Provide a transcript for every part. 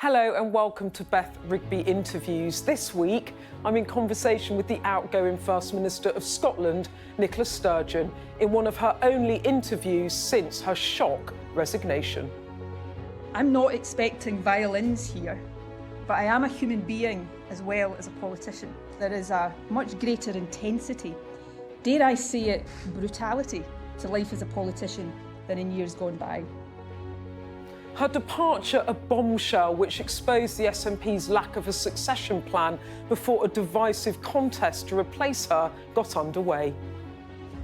Hello and welcome to Beth Rigby Interviews. This week, I'm in conversation with the outgoing First Minister of Scotland, Nicola Sturgeon, in one of her only interviews since her shock resignation. I'm not expecting violins here, but I am a human being as well as a politician. There is a much greater intensity, dare I say it, brutality to life as a politician than in years gone by. Her departure a bombshell which exposed the SNP's lack of a succession plan before a divisive contest to replace her got underway.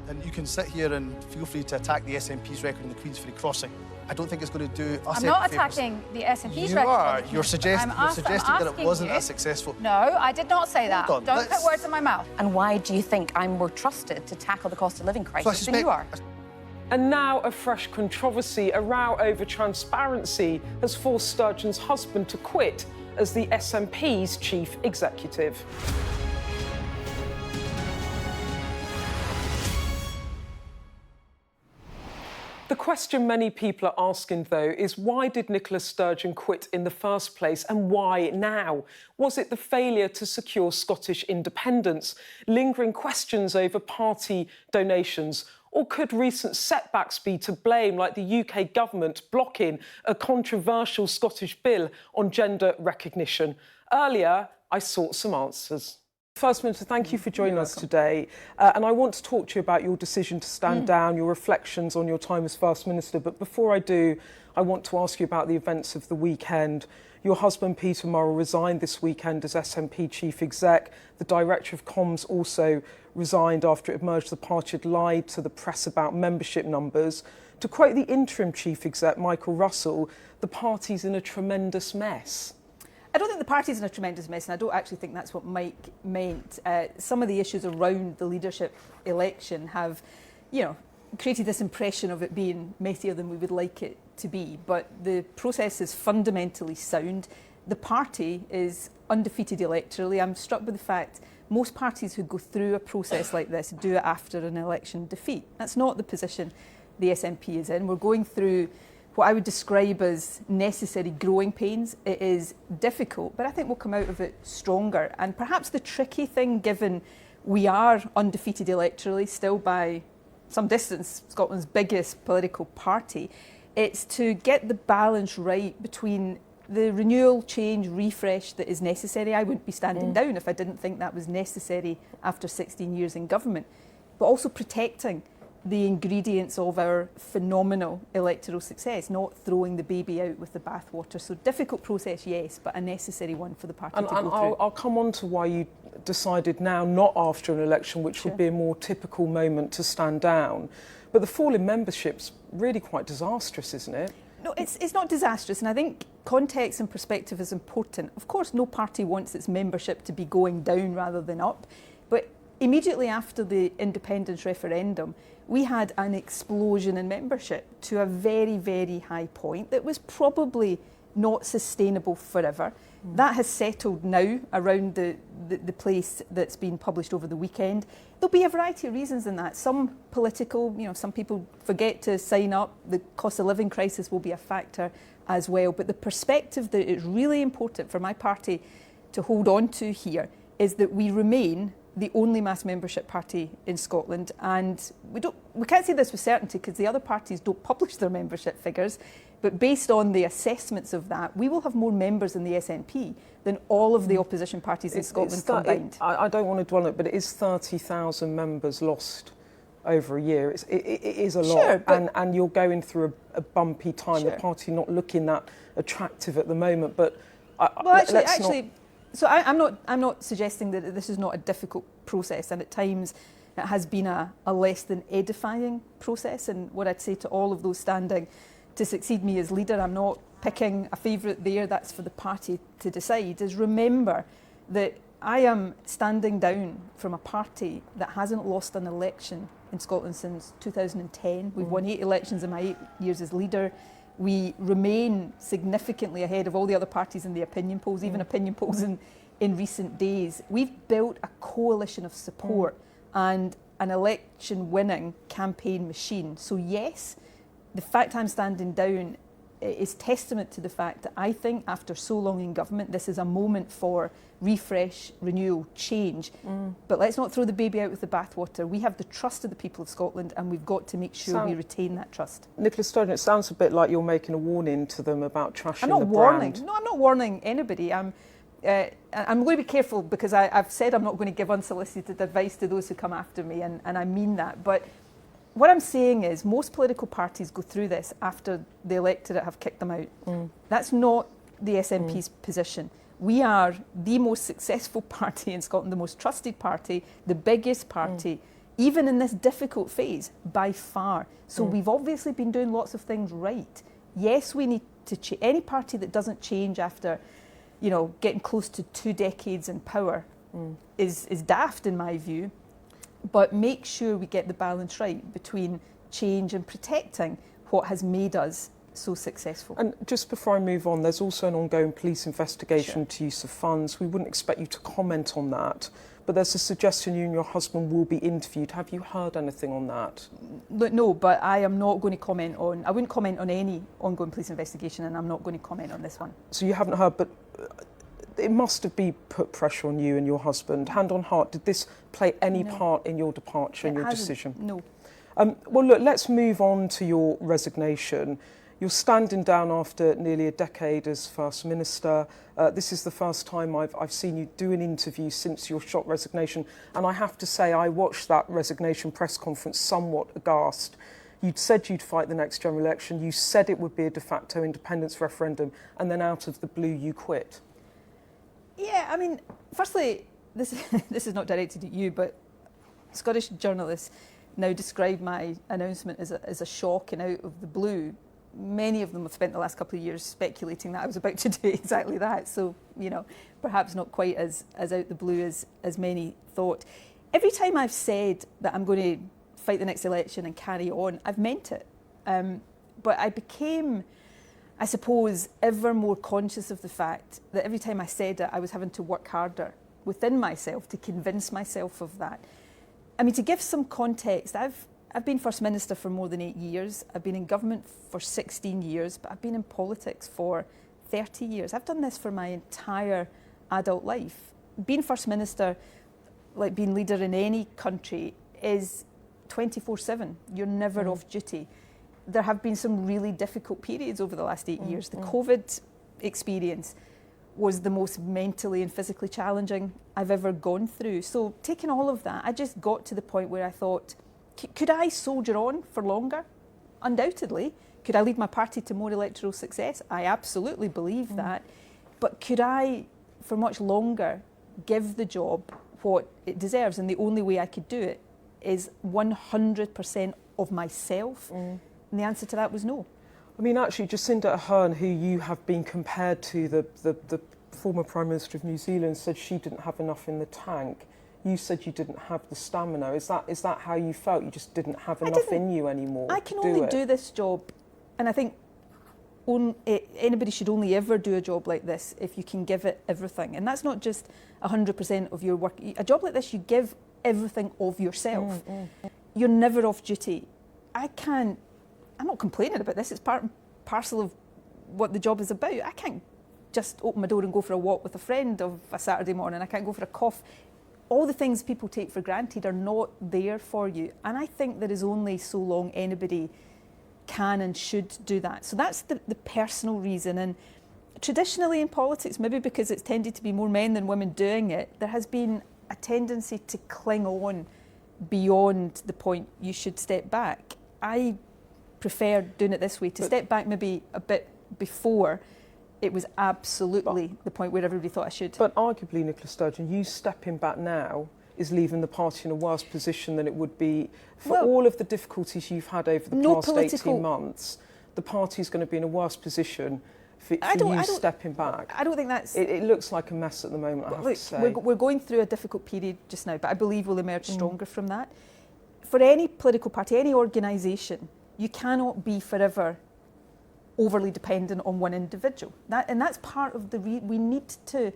And you can sit here and feel free to attack the SNP's record in the Queensferry crossing. I don't think it's going to do us I'm not attacking the SNP's you record. Are. You're suggesting that it wasn't you. as successful. No, I did not say that. Hold on, don't put words in my mouth. And why do you think I'm more trusted to tackle the cost of living crisis than you are? And now a fresh controversy. A row over transparency has forced Sturgeon's husband to quit as the SNP's chief executive. The question many people are asking, though, is why did Nicola Sturgeon quit in the first place and why now? Was it the failure to secure Scottish independence, lingering questions over party donations, or could recent setbacks be to blame, like the UK government blocking a controversial Scottish bill on gender recognition? Earlier, I sought some answers. First Minister, thank you for joining us today. And I want to talk to you about your decision to stand down, your reflections on your time as First Minister. But before I do, I want to ask you about the events of the weekend. Your husband, Peter Murrell, resigned this weekend as SNP Chief Exec. The Director of Comms also resigned after it emerged the party had lied to the press about membership numbers. To quote the interim Chief Exec, Michael Russell, the party's in a tremendous mess. I don't think the party's in a tremendous mess, and I don't actually think that's what Mike meant. Some of the issues around the leadership election have, created this impression of it being messier than we would like it to be. But the process is fundamentally sound. The party is undefeated electorally. I'm struck by the fact most parties who go through a process like this do it after an election defeat. That's not the position the SNP is in. We're going through what I would describe as necessary growing pains. It is difficult, but I think we'll come out of it stronger. And perhaps the tricky thing, given we are undefeated electorally, still by some distance Scotland's biggest political party, it's to get the balance right between the renewal, change, refresh that is necessary. I wouldn't be standing down if I didn't think that was necessary after 16 years in government, but also protecting the ingredients of our phenomenal electoral success, not throwing the baby out with the bathwater. So difficult process, yes, but a necessary one for the party to go through. I'll come on to why you decided now, not after an election, which would be a more typical moment to stand down. But the fall in membership's really quite disastrous, isn't it? No, it's not disastrous, and I think context and perspective is important. Of course, no party wants its membership to be going down rather than up, but immediately after the independence referendum, we had an explosion in membership to a very, very high point that was probably not sustainable forever. That has settled now around the place that's been published over the weekend. There'll be a variety of reasons in that. Some political, some people forget to sign up. The cost of living crisis will be a factor as well. But the perspective that is really important for my party to hold on to here is that we remain the only mass membership party in Scotland, and we can't say this with certainty because the other parties don't publish their membership figures, but based on the assessments of that, we will have more members in the SNP than all of the opposition parties in Scotland combined. I don't want to dwell on it, but it is 30,000 members lost over a year. It is a lot, and you're going through a bumpy time. The party not looking that attractive at the moment, but So I'm not suggesting that this is not a difficult process, and at times it has been a less than edifying process. And what I'd say to all of those standing to succeed me as leader, I'm not picking a favourite there, that's for the party to decide, is remember that I am standing down from a party that hasn't lost an election in Scotland since 2010. We've won 8 elections in my 8 years as leader. We remain significantly ahead of all the other parties in the opinion polls, even opinion polls in recent days. We've built a coalition of support and an election-winning campaign machine. So yes, the fact I'm standing down is testament to the fact that I think after so long in government, this is a moment for refresh, renewal, change. But let's not throw the baby out with the bathwater. We have the trust of the people of Scotland, and we've got to make sure we retain that trust. Nicola Sturgeon, it sounds a bit like you're making a warning to them about trashing I'm not the warning. brand. No, I'm not warning anybody. I'm going to be careful because I've said I'm not going to give unsolicited advice to those who come after me, and I mean that. But what I'm saying is most political parties go through this after the electorate have kicked them out. That's not the SNP's position. We are the most successful party in Scotland, the most trusted party, the biggest party, even in this difficult phase, by far. So we've obviously been doing lots of things right. Yes, we need to change. Any party that doesn't change after, getting close to 2 decades in power is daft in my view. But make sure we get the balance right between change and protecting what has made us so successful. And just before I move on, there's also an ongoing police investigation into use of funds. We wouldn't expect you to comment on that, but there's a suggestion you and your husband will be interviewed. Have you heard anything on that? No, but I am not going to comment on, I wouldn't comment on any ongoing police investigation, and I'm not going to comment on this one. So you haven't heard, but it must have been put pressure on you and your husband. Hand on heart, did this play any part in your departure and your decision? No. Well, look, let's move on to your resignation. You're standing down after nearly a decade as First Minister. This is the first time I've seen you do an interview since your shock resignation. And I have to say, I watched that resignation press conference somewhat aghast. You'd said you'd fight the next general election. You said it would be a de facto independence referendum. And then out of the blue, you quit. Yeah, I mean, firstly, this is not directed at you, but Scottish journalists now describe my announcement as a shock and out of the blue. Many of them have spent the last couple of years speculating that I was about to do exactly that. So, perhaps not quite as out the blue as many thought. Every time I've said that I'm going to fight the next election and carry on, I've meant it. But I became, I suppose, ever more conscious of the fact that every time I said it, I was having to work harder within myself to convince myself of that. I mean, to give some context, I've been First Minister for more than 8 years. I've been in government for 16 years, but I've been in politics for 30 years. I've done this for my entire adult life. Being First Minister, like being leader in any country, is 24/7. You're never off duty. There have been some really difficult periods over the last 8 years. The COVID experience was the most mentally and physically challenging I've ever gone through. So taking all of that, I just got to the point where I thought, could I soldier on for longer? Undoubtedly. Could I lead my party to more electoral success? I absolutely believe that. But could I, for much longer, give the job what it deserves? And the only way I could do it is 100% of myself. And the answer to that was no. I mean, actually, Jacinda Ardern, who you have been compared to, the former Prime Minister of New Zealand, said she didn't have enough in the tank. You said you didn't have the stamina. Is that how you felt? You just didn't have enough in you anymore? I can only do this job, and I think anybody should only ever do a job like this if you can give it everything. And that's not just 100% of your work. A job like this, you give everything of yourself. You're never off duty. I'm not complaining about this. It's part and parcel of what the job is about. I can't just open my door and go for a walk with a friend of a Saturday morning. I can't go for a coffee. All the things people take for granted are not there for you. And I think there is only so long anybody can and should do that. So that's the personal reason. And traditionally in politics, maybe because it's tended to be more men than women doing it, there has been a tendency to cling on beyond the point you should step back. I prefer doing it this way, to step back maybe a bit before it was absolutely the point where everybody thought I should. But arguably, Nicola Sturgeon, you stepping back now is leaving the party in a worse position than it would be for all of the difficulties you've had over the past 18 months. The party's going to be in a worse position for you stepping back. I don't think that's... It looks like a mess at the moment, I have to say. We're going through a difficult period just now, but I believe we'll emerge stronger from that. For any political party, any organisation, you cannot be forever overly dependent on one individual. And that's part of we need to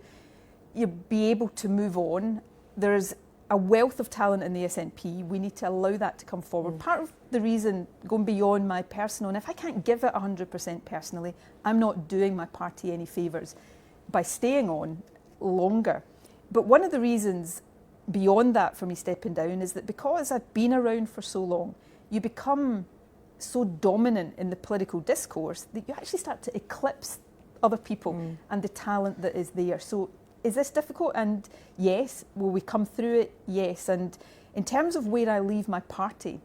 be able to move on. There's a wealth of talent in the SNP. We need to allow that to come forward. Part of the reason, going beyond my personal, and if I can't give it 100% personally, I'm not doing my party any favours by staying on longer. But one of the reasons beyond that for me stepping down is that because I've been around for so long, you become so dominant in the political discourse that you actually start to eclipse other people and the talent that is there. So is this difficult? And yes. Will we come through it? Yes. And in terms of where I leave my party,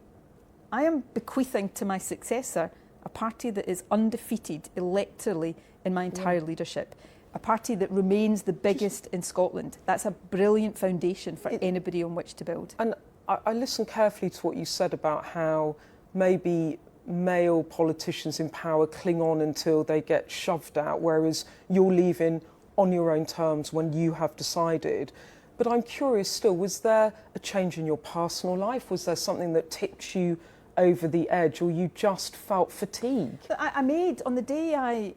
I am bequeathing to my successor a party that is undefeated electorally in my entire leadership, a party that remains the biggest in Scotland. That's a brilliant foundation for anybody on which to build. And I listened carefully to what you said about how maybe male politicians in power cling on until they get shoved out, whereas you're leaving on your own terms when you have decided. But I'm curious still, was there a change in your personal life? Was there something that tipped you over the edge, or you just felt fatigue? On the day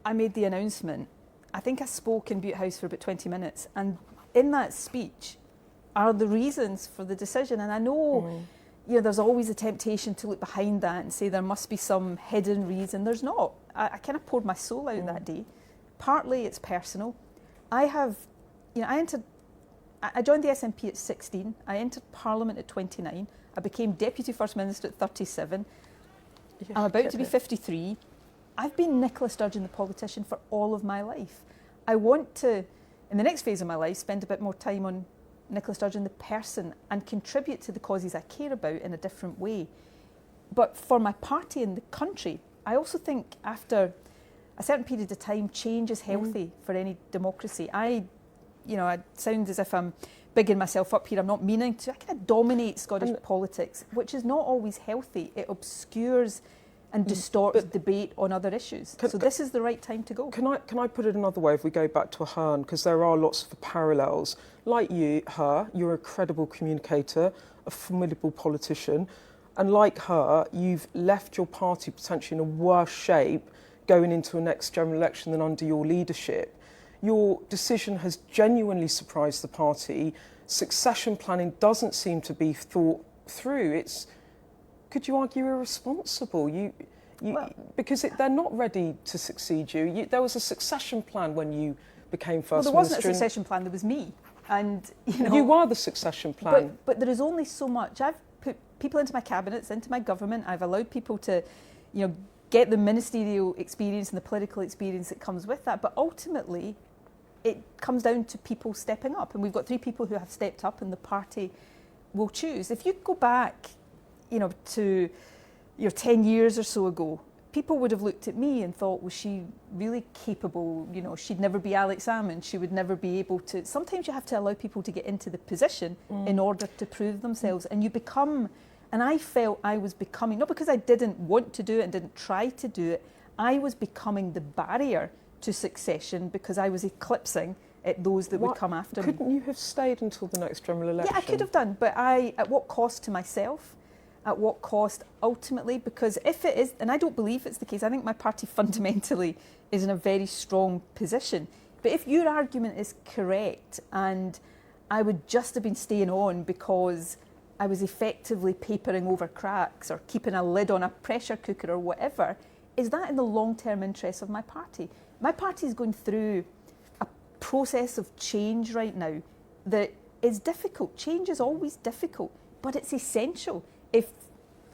I made the announcement, I think I spoke in Butte House for about 20 minutes, and in that speech are the reasons for the decision. And I know there's always a temptation to look behind that and say there must be some hidden reason. There's not. I kind of poured my soul out that day. Partly it's personal. I joined the SNP at 16. I entered Parliament at 29. I became Deputy First Minister at 37. I'm about to be 53. I've been Nicola Sturgeon, the politician, for all of my life. I want to, in the next phase of my life, spend a bit more time on Nicola Sturgeon, the person, and contribute to the causes I care about in a different way. But for my party and the country, I also think after a certain period of time, change is healthy for any democracy. I sound as if I'm bigging myself up here. I'm not meaning to. I kind of dominate Scottish politics, which is not always healthy. It obscures and distorts debate on other issues. So this is the right time to go. Can I put it another way if we go back to Ahern, because there are lots of parallels. Like you're a credible communicator, a formidable politician, and like her, you've left your party potentially in a worse shape going into a next general election than under your leadership. Your decision has genuinely surprised the party. Succession planning doesn't seem to be thought through. Could you argue, irresponsible? Because they're not ready to succeed you. There was a succession plan when you became First Minister. Well, there wasn't a succession plan, there was me. And you are the succession plan. But there is only so much. I've put people into my cabinets, into my government. I've allowed people to, get the ministerial experience and the political experience that comes with that. But ultimately, it comes down to people stepping up. And we've got 3 people who have stepped up, and the party will choose. If you go back, to 10 years or so ago, people would have looked at me and thought, was she really capable? She'd never be Alex Salmond. She would never be able to. Sometimes you have to allow people to get into the position in order to prove themselves. And you become, and I felt I was becoming, not because I didn't want to do it and didn't try to do it, I was becoming the barrier to succession because I was eclipsing those that would come after me. Couldn't you have stayed until the next general election? Yeah, I could have done, but at what cost to myself? At what cost ultimately? Because if it is, and I don't believe it's the case, I think my party fundamentally is in a very strong position. But if your argument is correct, and I would just have been staying on because I was effectively papering over cracks or keeping a lid on a pressure cooker or whatever, is that in the long-term interests of my party? My party is going through a process of change right now that is difficult. Change is always difficult, but it's essential if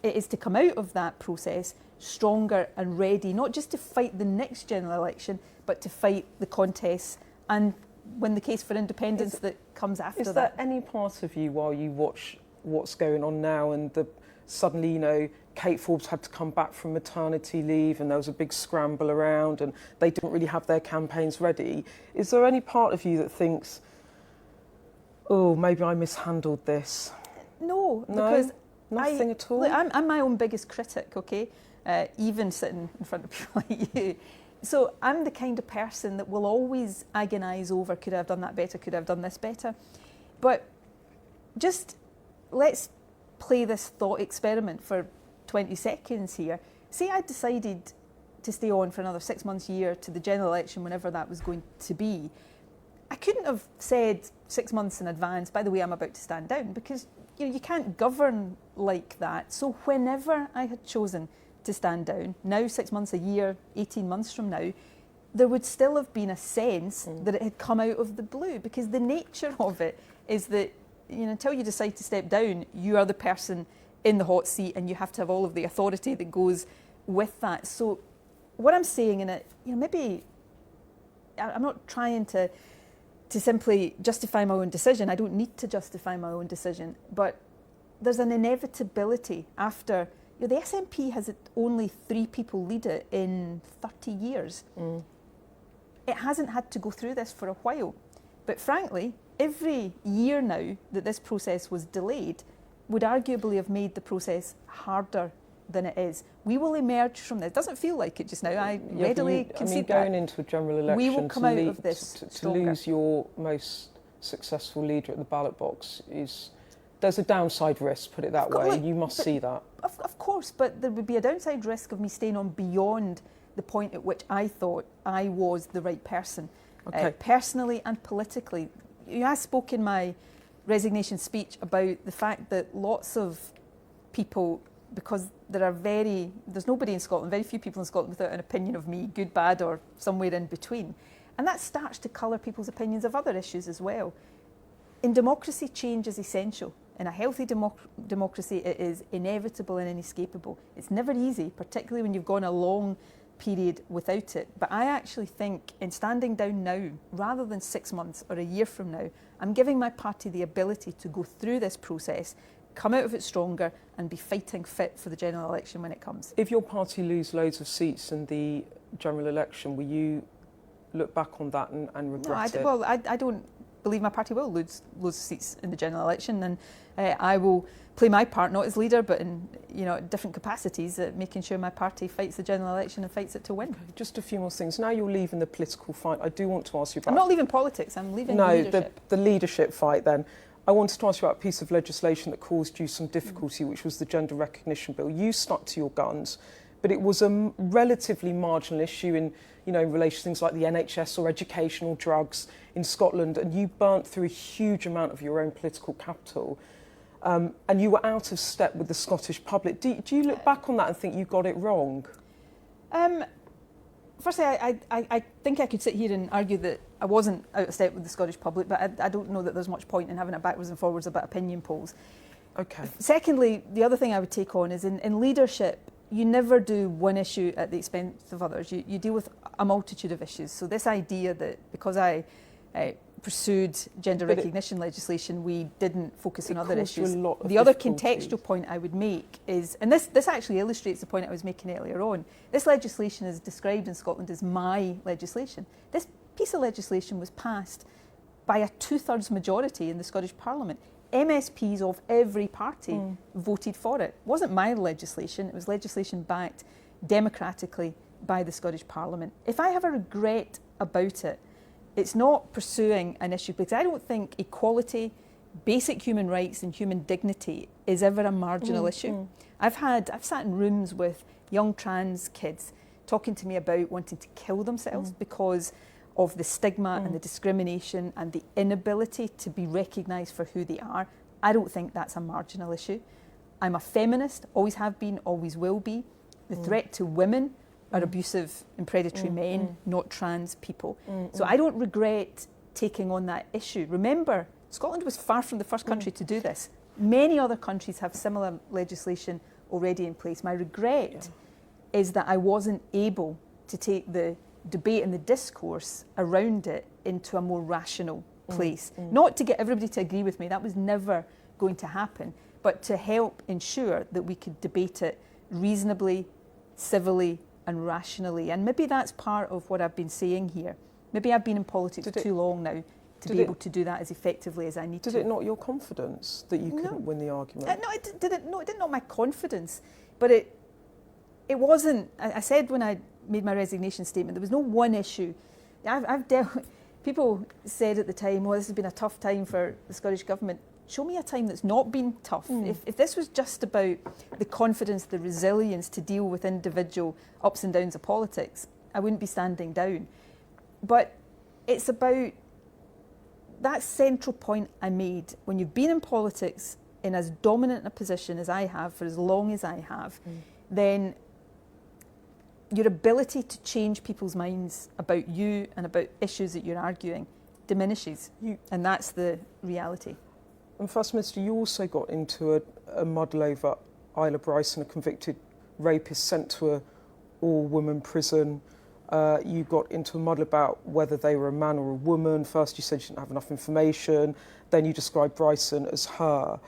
it is to come out of that process stronger and ready, not just to fight the next general election, but to fight the contests and win the case for independence that comes after that. Is there any part of you, while you watch what's going on now and suddenly, Kate Forbes had to come back from maternity leave and there was a big scramble around and they didn't really have their campaigns ready, is there any part of you that thinks, oh, maybe I mishandled this? No, because nothing at all? Look, I'm my own biggest critic, okay? Even sitting in front of people like you. So I'm the kind of person that will always agonise over, could I have done that better, could I have done this better? But just let's play this thought experiment for 20 seconds here. Say I decided to stay on for another 6 months, year to the general election, whenever that was going to be. I couldn't have said 6 months in advance, by the way, I'm about to stand down, because you can't govern like that. So whenever I had chosen to stand down, now 6 months, a year, 18 months from now, there would still have been a sense that it had come out of the blue, because the nature of it is that until you decide to step down, you are the person in the hot seat and you have to have all of the authority that goes with that. So what I'm saying in it, maybe I'm not trying to simply justify my own decision. I don't need to justify my own decision, but there's an inevitability after. The SNP has only 3 people lead it in 30 years. It hasn't had to go through this for a while. But frankly, every year now that this process was delayed would arguably have made the process harder than it is. We will emerge from this. It doesn't feel like it just now. I readily concede that. Going into a general election, we will come out of this to lose your most successful leader at the ballot box there's a downside risk, put it that way. You must see that. Of course, but there would be a downside risk of me staying on beyond the point at which I thought I was the right person, personally and politically. I spoke in my resignation speech about the fact that lots of people, because there's nobody in Scotland, very few people in Scotland without an opinion of me, good, bad, or somewhere in between. And that starts to colour people's opinions of other issues as well. In democracy, change is essential. In a healthy democracy, it is inevitable and inescapable. It's never easy, particularly when you've gone a long period without it. But I actually think in standing down now, rather than 6 months or a year from now, I'm giving my party the ability to go through this process, come out of it stronger, and be fighting fit for the general election when it comes. If your party lose loads of seats in the general election, will you look back on that and regret it? Well, I don't believe my party will lose seats in the general election, and I will play my part, not as leader, but in different capacities, at making sure my party fights the general election and fights it to win. Okay, just a few more things. Now you're leaving the political fight, I do want to ask you about... I'm not leaving politics, I'm leaving leadership. The leadership fight then. I wanted to ask you about a piece of legislation that caused you some difficulty, which was the Gender Recognition Bill. You stuck to your guns, but it was a relatively marginal issue in relation to things like the NHS or educational drugs in Scotland, and you burnt through a huge amount of your own political capital, and you were out of step with the Scottish public. Do you look back on that and think you got it wrong? Firstly, I think I could sit here and argue that I wasn't out of step with the Scottish public, but I don't know that there's much point in having it backwards and forwards about opinion polls. Okay. Secondly, the other thing I would take on is in leadership, you never do one issue at the expense of others. You deal with a multitude of issues. So this idea that because I pursued gender recognition legislation, we didn't focus on other issues. The other contextual point I would make is, and this actually illustrates the point I was making earlier on, this legislation is described in Scotland as my legislation. This piece of legislation was passed by a 2/3 majority in the Scottish Parliament. MSPs of every party voted for it. It wasn't my legislation, it was legislation backed democratically by the Scottish Parliament. If I have a regret about it, it's not pursuing an issue, because I don't think equality, basic human rights and human dignity is ever a marginal issue. I've sat in rooms with young trans kids talking to me about wanting to kill themselves because of the stigma and the discrimination and the inability to be recognised for who they are. I don't think that's a marginal issue. I'm a feminist, always have been, always will be. The threat to women are abusive and predatory men, not trans people. So I don't regret taking on that issue. Remember, Scotland was far from the first country to do this. Many other countries have similar legislation already in place. My regret is that I wasn't able to take the debate and the discourse around it into a more rational place. Not to get everybody to agree with me, that was never going to happen, but to help ensure that we could debate it reasonably, civilly and rationally. And maybe that's part of what I've been saying here. Maybe I've been in politics too long now to be able to do that as effectively as I need to. Did it knock your confidence that you couldn't win the argument? No, it didn't knock my confidence, but it wasn't. I said when I made my resignation statement, there was no one issue. I've dealt. People said at the time, "Oh, this has been a tough time for the Scottish Government." Show me a time that's not been tough. If this was just about the confidence, the resilience to deal with individual ups and downs of politics, I wouldn't be standing down. But it's about that central point I made, when you've been in politics in as dominant a position as I have for as long as I have, then your ability to change people's minds about you and about issues that you're arguing diminishes. And that's the reality. And First Minister, you also got into a muddle over Isla Bryson, a convicted rapist sent to a all-woman prison. You got into a muddle about whether they were a man or a woman. First you said you didn't have enough information, then you described Bryson as her.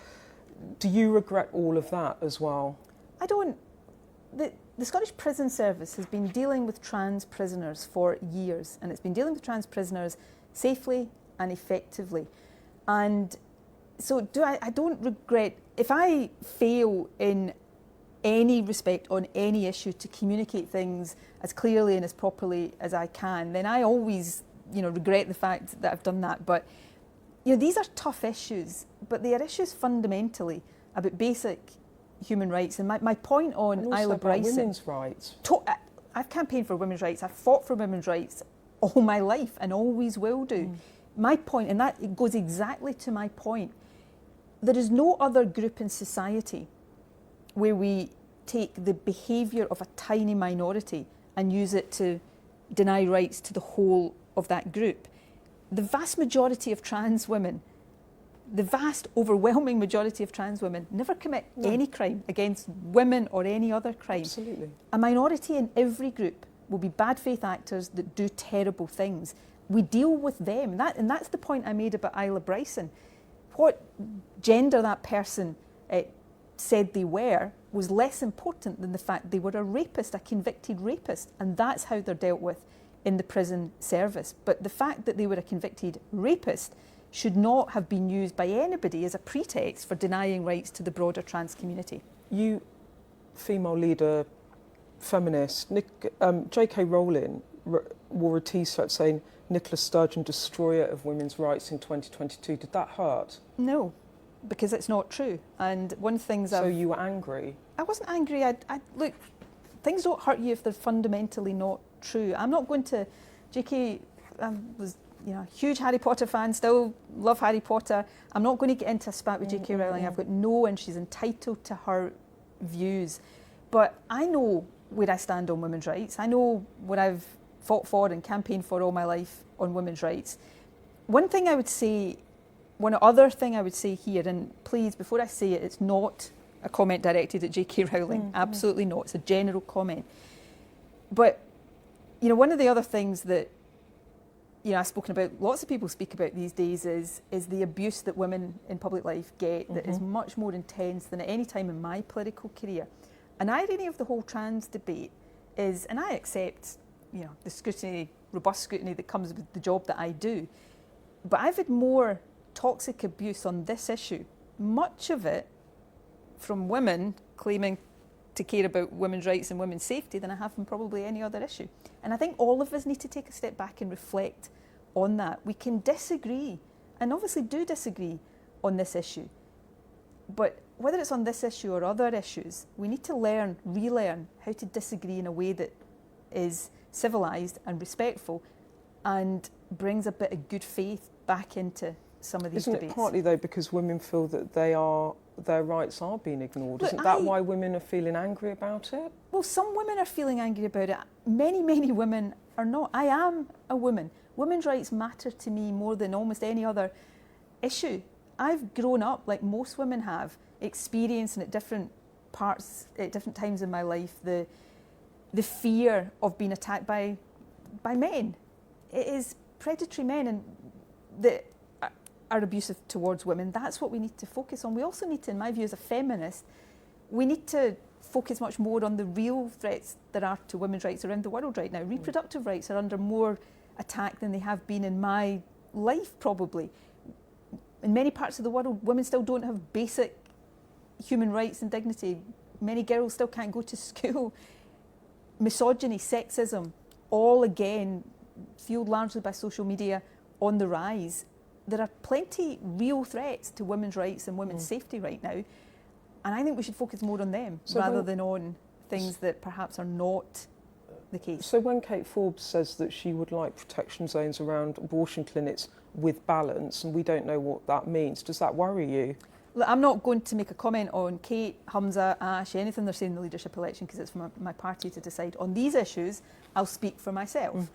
Do you regret all of that as well? I don't. The Scottish Prison Service has been dealing with trans prisoners for years, and it's been dealing with trans prisoners safely and effectively. And so I don't regret, if I fail in any respect on any issue to communicate things as clearly and as properly as I can, then I always, regret the fact that I've done that. But, these are tough issues, but they are issues fundamentally about basic human rights. And my point on Isla Bryson, women's rights. I've campaigned for women's rights. I've fought for women's rights all my life and always will do. My point, and that it goes exactly to my point, there is no other group in society where we take the behaviour of a tiny minority and use it to deny rights to the whole of that group. The vast majority of trans women, the vast overwhelming majority of trans women never commit any crime against women or any other crime. Absolutely. A minority in every group will be bad faith actors that do terrible things. We deal with them, and that's the point I made about Isla Bryson. What gender that person said they were was less important than the fact they were a rapist, a convicted rapist, and that's how they're dealt with in the prison service. But the fact that they were a convicted rapist should not have been used by anybody as a pretext for denying rights to the broader trans community. You, female leader, feminist, J.K. Rowling wore a T-shirt saying Nicola Sturgeon, destroyer of women's rights in 2022. Did that hurt? No, because it's not true. And one thing So you were angry? I wasn't angry. Look, things don't hurt you if they're fundamentally not true. I'm not going to... J.K. was a huge Harry Potter fan, still love Harry Potter. I'm not going to get into a spat with J.K. Rowling. I've got and she's entitled to her views. But I know where I stand on women's rights. I know what I've fought for and campaigned for all my life on women's rights. One other thing I would say here, and please, before I say it, it's not a comment directed at J.K. Rowling. Absolutely not. It's a general comment. But, one of the other things that, I've spoken about, lots of people speak about these days, is the abuse that women in public life get that is much more intense than at any time in my political career. An irony of the whole trans debate is, and I accept, the scrutiny, robust scrutiny that comes with the job that I do, but I've had more toxic abuse on this issue, much of it from women claiming to care about women's rights and women's safety, than I have from probably any other issue. And I think all of us need to take a step back and reflect on that. We can disagree, and obviously do disagree on this issue, but whether it's on this issue or other issues, we need to relearn how to disagree in a way that is civilised and respectful and brings a bit of good faith back into some of these debates. Isn't it partly, though, because women feel that their rights are being ignored? Look, Isn't that why women are feeling angry about it? Well, some women are feeling angry about it. Many, many women are not. I am a woman. Women's rights matter to me more than almost any other issue. I've grown up, like most women have, experiencing at different times in my life, the fear of being attacked by men. It is predatory men and that are abusive towards women. That's what we need to focus on. We also need to, in my view as a feminist, we need to focus much more on the real threats there are to women's rights around the world right now. Reproductive rights are under more attack than they have been in my life, probably. In many parts of the world, women still don't have basic human rights and dignity. Many girls still can't go to school. Misogyny, sexism, all again fueled largely by social media, on the rise. There are plenty real threats to women's rights and women's safety right now, and I think we should focus more on them rather than on things that perhaps are not the case. So when Kate Forbes says that she would like protection zones around abortion clinics with balance, and we don't know what that means, does that worry you? Look, I'm not going to make a comment on Kate, Hamza, Ash, anything they're saying in the leadership election, because it's for my party to decide. On these issues, I'll speak for myself.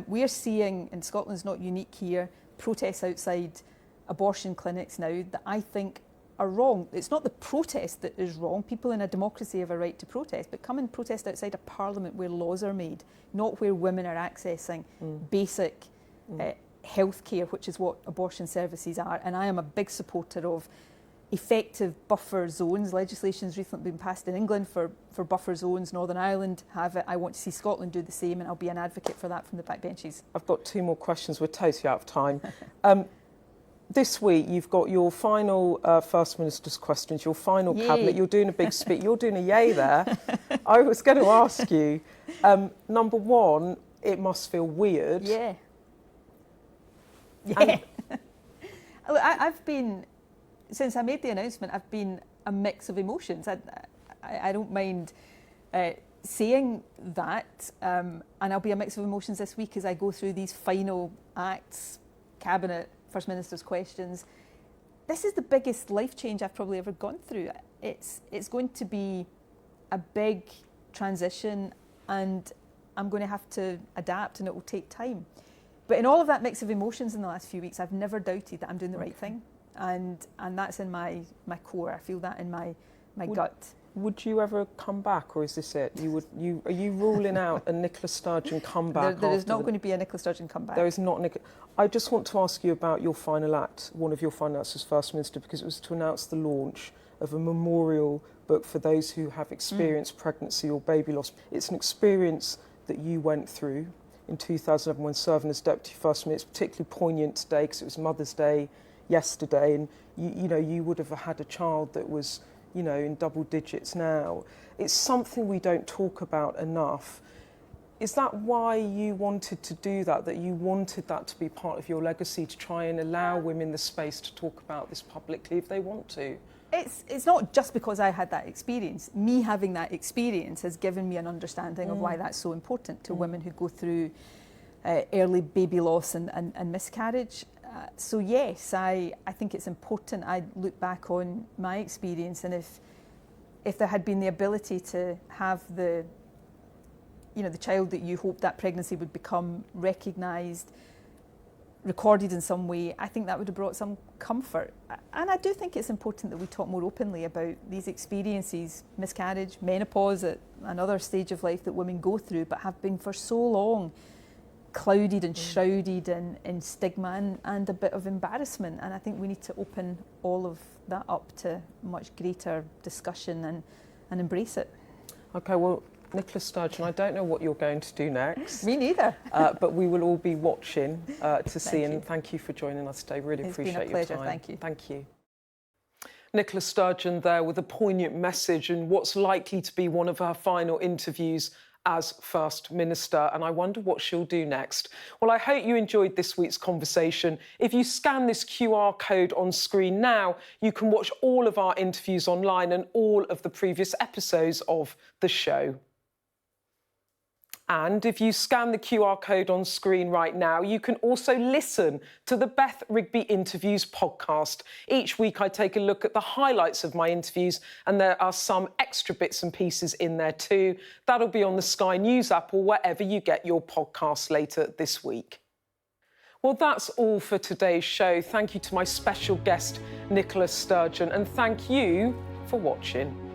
We are seeing, and Scotland's not unique here, protests outside abortion clinics now that I think are wrong. It's not the protest that is wrong. People in a democracy have a right to protest, but come and protest outside a parliament where laws are made, not where women are accessing basic health care, which is what abortion services are. And I am a big supporter of effective buffer zones. Legislation has recently been passed in England for buffer zones. Northern Ireland have it. I want to see Scotland do the same, and I'll be an advocate for that from the backbenches. I've got 2 more questions. We're totally out of time. This week, you've got your final First Minister's questions, your final Yay. cabinet. You're doing a big speech. You're doing a yay there. I was going to ask you, number one, it must feel weird. Yeah. Yeah. Look, I've been, since I made the announcement, I've been a mix of emotions. I don't mind saying that, and I'll be a mix of emotions this week as I go through these final acts, cabinet, First Minister's questions. This is the biggest life change I've probably ever gone through. It's going to be a big transition, and I'm going to have to adapt, and it will take time. But in all of that mix of emotions in the last few weeks, I've never doubted that I'm doing the right thing, and that's in my core. I feel that in my gut. Would you ever come back, or is this it? Are you ruling out a Nicola Sturgeon comeback? There is not going to be a Nicola Sturgeon comeback. There is not. I just want to ask you about your final act, one of your final acts as First Minister, because it was to announce the launch of a memorial book for those who have experienced pregnancy or baby loss. It's an experience that you went through in 2011 when serving as Deputy First Minister. It's particularly poignant today because it was Mother's Day yesterday, and you would have had a child that was in double digits now. It's something we don't talk about enough. Is that why you wanted to do that you wanted that to be part of your legacy, to try and allow women the space to talk about this publicly if they want to? It's not just because I had that experience. Me having that experience has given me an understanding of why that's so important to women who go through early baby loss and miscarriage. So yes, I think it's important. I look back on my experience, and if there had been the ability to have the child that you hoped that pregnancy would become recognised, recorded in some way, I think that would have brought some comfort. And I do think it's important that we talk more openly about these experiences, miscarriage, menopause at another stage of life that women go through, but have been for so long clouded and shrouded in stigma and a bit of embarrassment. And I think we need to open all of that up to much greater discussion and embrace it. Okay, well, Nicola Sturgeon, I don't know what you're going to do next. Me neither. But we will all be watching to see. you. And thank you for joining us today. Really appreciate been a pleasure. your time. Thank you. Thank you. Nicola Sturgeon there with a poignant message and what's likely to be one of her final interviews as First Minister, and I wonder what she'll do next. Well, I hope you enjoyed this week's conversation. If you scan this QR code on screen now, you can watch all of our interviews online and all of the previous episodes of the show. And if you scan the QR code on screen right now, you can also listen to the Beth Rigby Interviews podcast. Each week I take a look at the highlights of my interviews, and there are some extra bits and pieces in there too. That'll be on the Sky News app or wherever you get your podcasts later this week. Well, that's all for today's show. Thank you to my special guest, Nicola Sturgeon, and thank you for watching.